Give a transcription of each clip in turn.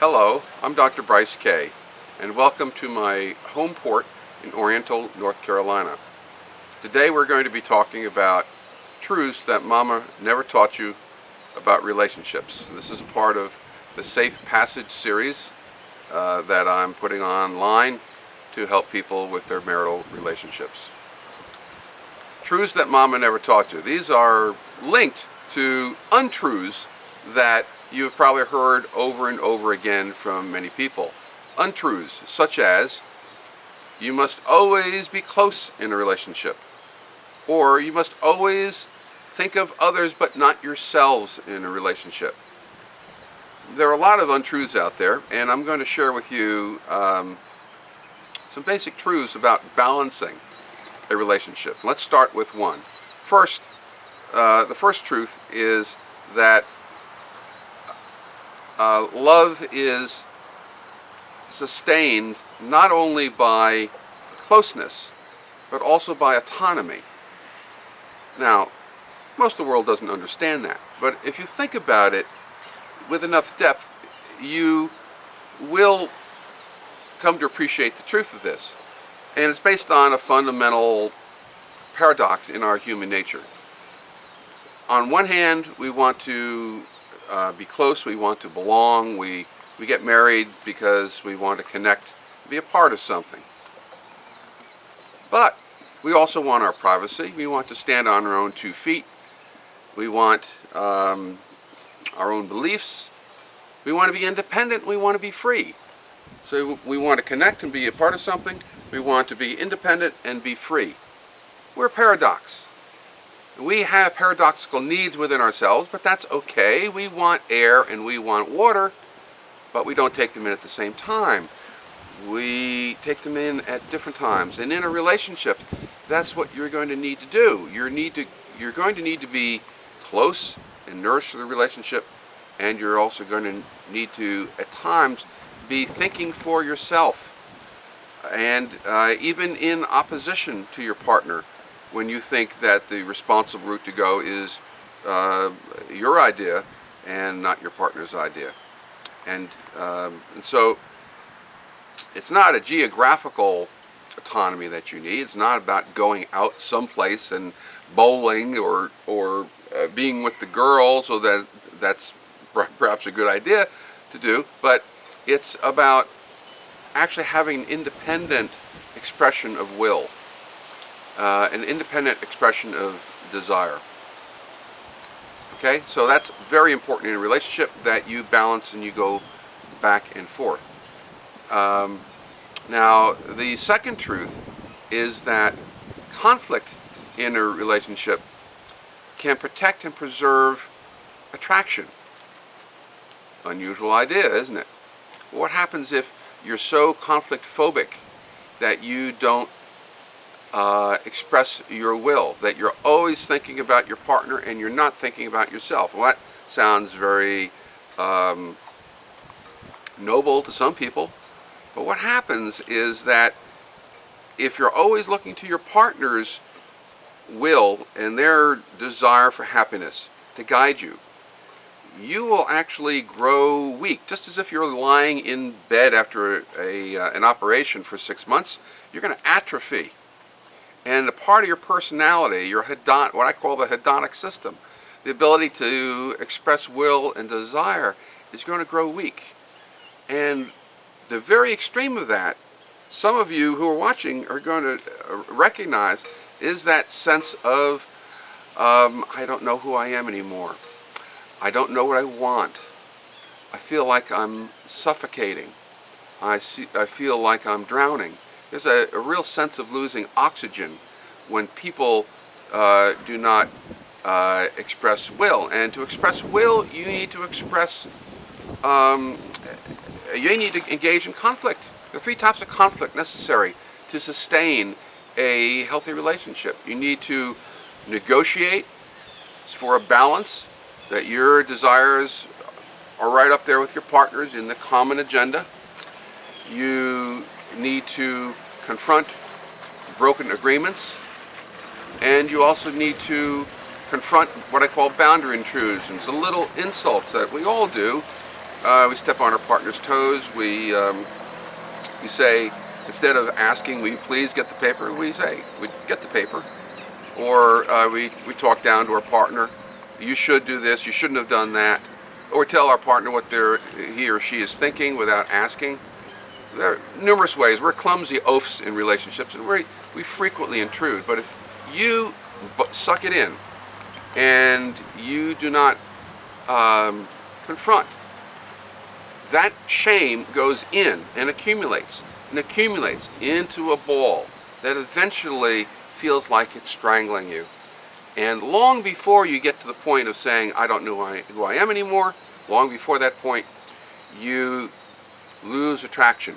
Hello, I'm Dr. Bryce Kaye, and welcome to my home port in Oriental, North Carolina. Today we're going to be talking about truths that Mama never taught you about relationships. This is a part of the Safe Passage series that I'm putting online to help people with their marital relationships. Truths that Mama never taught you. These are linked to untruths that you've probably heard over and over again from many people. Untruths such as, you must always be close in a relationship, or you must always think of others but not yourselves in a relationship. There are a lot of untruths out there, and I'm going to share with you some basic truths about balancing a relationship. Let's start with one. First, the first truth is that love is sustained not only by closeness, but also by autonomy. Now, most of the world doesn't understand that, but if you think about it with enough depth, you will come to appreciate the truth of this. And it's based on a fundamental paradox in our human nature. On one hand, we want to be close, we want to belong, we get married because we want to connect, be a part of something. But we also want our privacy, we want to stand on our own 2 feet, we want our own beliefs, we want to be independent, we want to be free. So we want to connect and be a part of something, we want to be independent and be free. We're a paradox. We have paradoxical needs within ourselves, but that's okay. We want air and we want water, but we don't take them in at the same time. We take them in at different times. And in a relationship, that's what you're going to need to do. You're going to need to be close and nourish the relationship, and you're also going to need to, at times, be thinking for yourself. And even in opposition to your partner, when you think that the responsible route to go is your idea and not your partner's idea. And so it's not a geographical autonomy that you need. It's not about going out someplace and bowling or being with the girls, so that's perhaps a good idea to do, but it's about actually having an independent expression of will. An independent expression of desire. Okay, so that's very important in a relationship, that you balance and you go back and forth. Now, the second truth is that conflict in a relationship can protect and preserve attraction. Unusual idea, isn't it? What happens if you're so conflict phobic that you don't express your will, that you're always thinking about your partner and you're not thinking about yourself? Well, that sounds very noble to some people, but what happens is that if you're always looking to your partner's will and their desire for happiness to guide you, you will actually grow weak. Just as if you're lying in bed after an operation for 6 months, you're going to atrophy. And a part of your personality, your what I call the hedonic system, the ability to express will and desire, is going to grow weak. And the very extreme of that, some of you who are watching are going to recognize, is that sense of, I don't know who I am anymore. I don't know what I want. I feel like I'm suffocating. I feel like I'm drowning. There's a real sense of losing oxygen when people do not express will. And to express will, you need to engage in conflict. There are 3 types of conflict necessary to sustain a healthy relationship. You need to negotiate for a balance, that your desires are right up there with your partner's in the common agenda. You need to confront broken agreements, and you also need to confront what I call boundary intrusions, the little insults that we all do we step on our partner's toes. We say, instead of asking, will you please get the paper, we say, we get the paper. Or we talk down to our partner, you should do this, you shouldn't have done that. Or tell our partner what he or she is thinking without asking. There are numerous ways. We're clumsy oafs in relationships, and we frequently intrude. But if you suck it in and you do not confront, that shame goes in and accumulates into a ball that eventually feels like it's strangling you. And long before you get to the point of saying, I don't know who I am anymore, long before that point, you lose attraction.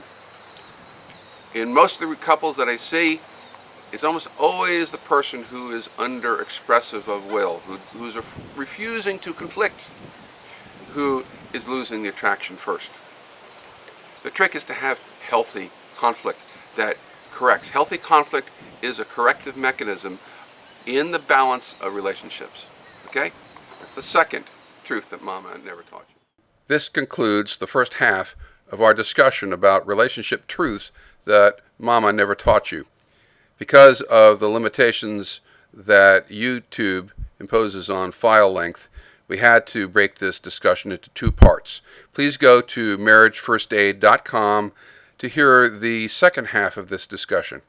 In most of the couples that I see, it's almost always the person who is under-expressive of will, who's refusing to conflict, who is losing the attraction first. The trick is to have healthy conflict that corrects. Healthy conflict is a corrective mechanism in the balance of relationships. Okay? That's the second truth that Mama never taught you. This concludes the first half of our discussion about relationship truths that Mama never taught you. Because of the limitations that YouTube imposes on file length, we had to break this discussion into two parts. Please go to marriagefirstaid.com to hear the second half of this discussion.